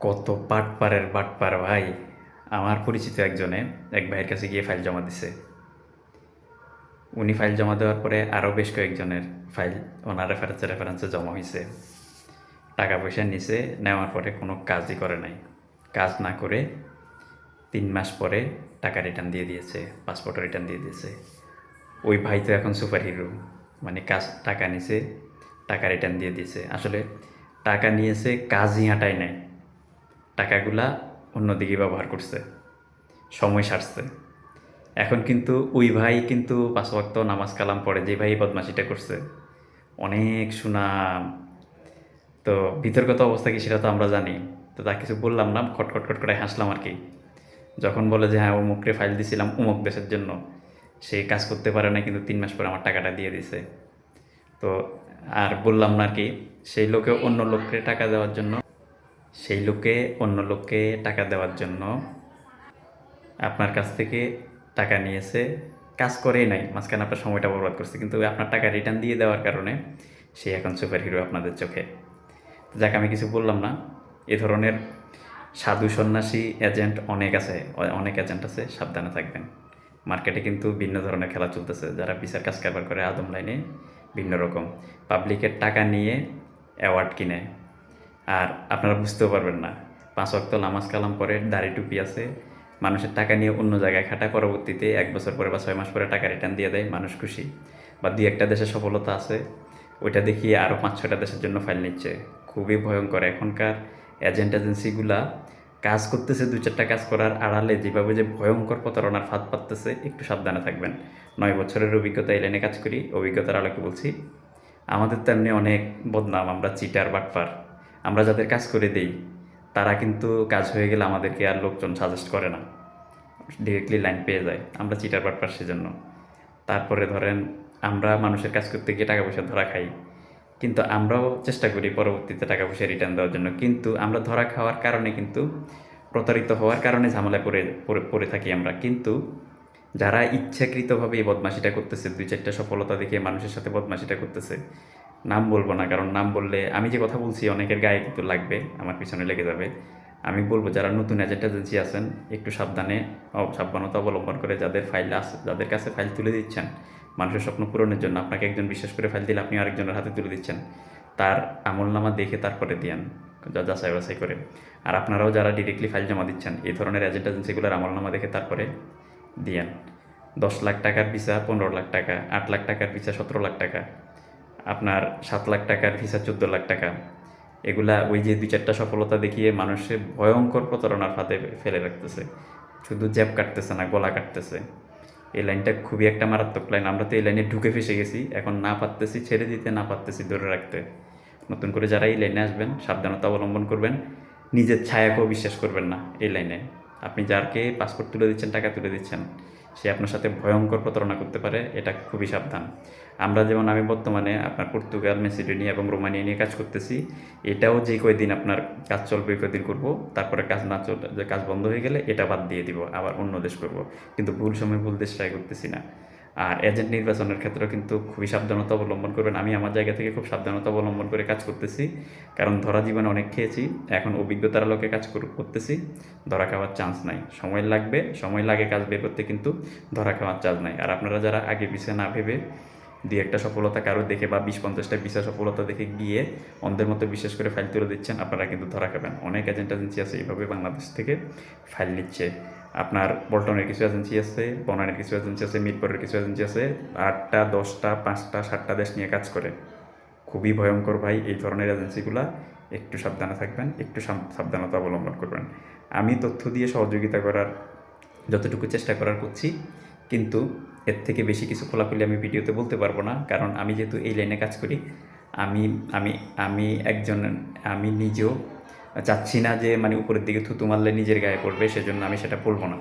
কত বাটপারের বাটপার ভাই। আমার পরিচিত এক ভাইয়ের কাছে গিয়ে ফাইল জমা দিছে। উনি ফাইল জমা দেওয়ার পরে আরও বেশ কয়েকজনের ফাইল ওনার রেফারেন্সে জমা হয়েছে। টাকা পয়সা নিছে, নেওয়ার পরে কোনো কাজই করে নাই। কাজ না করে 3 মাস পরে টাকা রিটার্ন দিয়ে দিয়েছে, পাসপোর্টও রিটার্ন দিয়ে দিয়েছে। ওই ভাই তো এখন সুপার হিরো। মানে টাকা নিছে, টাকা রিটার্ন দিয়ে দিয়েছে। আসলে টাকা নিয়েছে, কাজই হাঁটায় নেয়, টাকাগুলা অন্যদিকে ব্যবহার করছে, সময় সারছে। এখন কিন্তু ওই ভাই কিন্তু 5 ওয়াক্ত নামাজ কালাম পড়ে, যে ভাই বদমাশিটা করছে অনেক সুনাম। তো বিতর্কত অবস্থা কি সেটা তো আমরা জানি। তো তা কিছু বললাম না, খটখট করে হাসলাম আর কি। যখন বলে যে হ্যাঁ অমুকরে ফাইল দিছিলাম অমুক দেশের জন্য, সে কাজ করতে পারে না কিন্তু 3 মাস পরে আমার টাকাটা দিয়ে দিছে। তো আর বললাম না আর কি, সেই লোকে অন্য লোককে টাকা দেওয়ার জন্য সেই লোকে অন্য লোককে টাকা দেওয়ার জন্য আপনার কাছ থেকে টাকা নিয়েছে, কাজ করেই নাই, মাঝখানে আপনার সময়টা বরবাদ করছে, কিন্তু আপনার টাকা রিটার্ন দিয়ে দেওয়ার কারণে সে এখন সুপার হিরো আপনাদের চোখে। যাক, আমি কিছু বললাম না। এ ধরনের সাধু সন্ন্যাসী এজেন্ট অনেক এজেন্ট আছে, সাবধানে থাকবেন। মার্কেটে কিন্তু ভিন্ন ধরনের খেলা চলতেছে, যারা বিচার কাজ কারবার করে আদম লাইনে ভিন্ন রকম। পাবলিকের টাকা নিয়ে অ্যাওয়ার্ড কিনে, আর আপনারা বুঝতেও পারবেন না। 5 ওয়াক্ত নামাজ কালাম পরে, দাড়ি টুপি আছে, মানুষের টাকা নিয়ে অন্য জায়গায় খাটা, পরবর্তীতে 1 বছর পরে বা 6 মাস পরে টাকা রিটার্ন দিয়ে দেয়, মানুষ খুশি। বা 2-1টা দেশে সফলতা আছে, ওইটা দেখিয়ে আরও 5-6টা দেশের জন্য ফাইল নিচ্ছে। খুবই ভয়ঙ্কর এখনকার এজেন্সিগুলা। কাজ করতেছে, 2-4টা কাজ করার আড়ালে যেভাবে যে ভয়ঙ্কর প্রতারণার ফাঁদ পাততেছে, একটু সাবধানে থাকবেন। 9 বছরের অভিজ্ঞতা এই লাইনে কাজ করি, অভিজ্ঞতার আলোকে বলছি। আমাদের তো এমনি অনেক বদনাম, আমরা চিটার বাটপার। আমরা যাদের কাজ করে দেই, তারা কিন্তু কাজ হয়ে গেলে আমাদেরকে আর লোকজন সাজেস্ট করে না, ডিরেক্টলি লাইন পেয়ে যায়। আমরা চিটার বাটপার সেজন্য। তারপরে ধরেন, আমরা মানুষের কাজ করতে গিয়ে টাকা পয়সা ধরা খাই, কিন্তু আমরাও চেষ্টা করি পরবর্তীতে টাকা পয়সা রিটার্ন দেওয়ার জন্য। কিন্তু আমরা ধরা খাওয়ার কারণে, কিন্তু প্রতারিত হওয়ার কারণে ঝামেলায় পড়ে থাকি আমরা। কিন্তু যারা ইচ্ছাকৃতভাবে এই বদমাশিটা করতেছে, 2-4টা সফলতা দেখে মানুষের সাথে বদমাশিটা করতেছে, নাম বলবো না, কারণ নাম বললে আমি যে কথা বলছি অনেকের গায়ে কিন্তু লাগবে, আমার পিছনে লেগে যাবে। আমি বলবো, যারা নতুন এজেন্সি আছেন, একটু সাবধানতা অবলম্বন করে যাদের ফাইল আছে, যাদের কাছে ফাইল তুলে দিচ্ছেন মানুষের স্বপ্ন পূরণের জন্য, আপনাকে একজন বিশ্বাস করে ফাইল দিলে আপনি আরেকজনের হাতে তুলে দিচ্ছেন, তার আমলনামা দেখে তারপরে দিয়ান, যাচাই বাছাই করে। আর আপনারাও যারা ডিরেক্টলি ফাইল জমা দিচ্ছেন, এই ধরনের এজেন্সিগুলোর আমলনামা দেখে তারপরে দিয়ান। 10 লাখ টাকার ভিসা 15 লাখ টাকা, 8 লাখ টাকার ভিসা 17 লাখ টাকা, আপনার 7 লাখ টাকার ভিসা 14 লাখ টাকা। এগুলা ওই যে 2-4টা সফলতা দেখিয়ে মানুষের ভয়ঙ্কর প্রতারণার ফাঁদে ফেলে রাখতেছে। শুধু জ্যাব কাটতেছে না, গলা কাটতেছে। এই লাইনটা খুবই একটা মারাত্মক লাইন। আমরা তো এই লাইনে ঢুকে ফেসে গেছি, এখন না পারতেছি ছেড়ে দিতে, না পারতেছি ধরে রাখতে। নতুন করে যারা এই লাইনে আসবেন, সাবধানতা অবলম্বন করবেন। নিজের ছায়াকেও বিশ্বাস করবেন না এই লাইনে। আপনি যারকে পাসপোর্ট তুলে দিচ্ছেন, টাকা তুলে দিচ্ছেন, সে আপনার সাথে ভয়ঙ্কর প্রতারণা করতে পারে, এটা খুবই সাবধান। আমি বর্তমানে আপনার পর্তুগাল, মেসিডোনিয়া এবং রোমানিয়া নিয়ে কাজ করতেছি। এটাও যে কয়দিন আপনার কাজ চলবে ওই কয়দিন করবো, তারপরে কাজ না চলবে, যে কাজ বন্ধ হয়ে গেলে এটা বাদ দিয়ে দিব, আবার অন্য দেশ করব। কিন্তু ভুল সময় ভুল দেশ ট্রাই করতেছি না। আর এজেন্ট নির্বাচনের ক্ষেত্রেও কিন্তু খুবই সাবধানতা অবলম্বন করবেন। আমি আমার জায়গা থেকে খুব সাবধানতা অবলম্বন করে কাজ করতেছি, কারণ ধরা জীবনে অনেক খেয়েছি, এখন অভিজ্ঞতার আলোকে কাজ করতেছি। ধরা খাওয়ার চান্স নাই, সময় লাগে কাজ বের করতে, কিন্তু ধরা খাওয়ার চান্স নাই। আর আপনারা যারা আগে পিছিয়ে না ভেবে 2-1টা সফলতা কারো দেখে বা 20-50টা ভিসা সফলতা দেখে গিয়ে অন্ধের মতো বিশ্বাস করে ফাইল তুলে দিচ্ছেন, আপনারা কিন্তু ধরা খাবেন। অনেক এজেন্সি আছে এইভাবে বাংলাদেশ থেকে ফাইল নিচ্ছে। আপনার পল্টনের কিছু এজেন্সি আছে, বনানীর কিছু এজেন্সি আছে, মিরপুরের কিছু এজেন্সি আছে, 8টা 10টা 5টা 7টা দেশ নিয়ে কাজ করে। খুবই ভয়ঙ্কর ভাই এই ধরনের এজেন্সিগুলা। একটু সাবধানে থাকবেন, একটু সাবধানতা অবলম্বন করবেন। আমি তথ্য দিয়ে সহযোগিতা করার যতটুকু চেষ্টা করার করছি, কিন্তু এর থেকে বেশি কিছু খোলাখুলি আমি ভিডিওতে বলতে পারবো না, কারণ আমি যেহেতু এই লাইনে কাজ করি, আমি আমি আমি একজন আমি নিজেও চাচ্ছি না যে মানে উপরের দিকে থুতু মারলে নিজের গায়ে পড়বে, সেজন্য আমি সেটা বলবো না।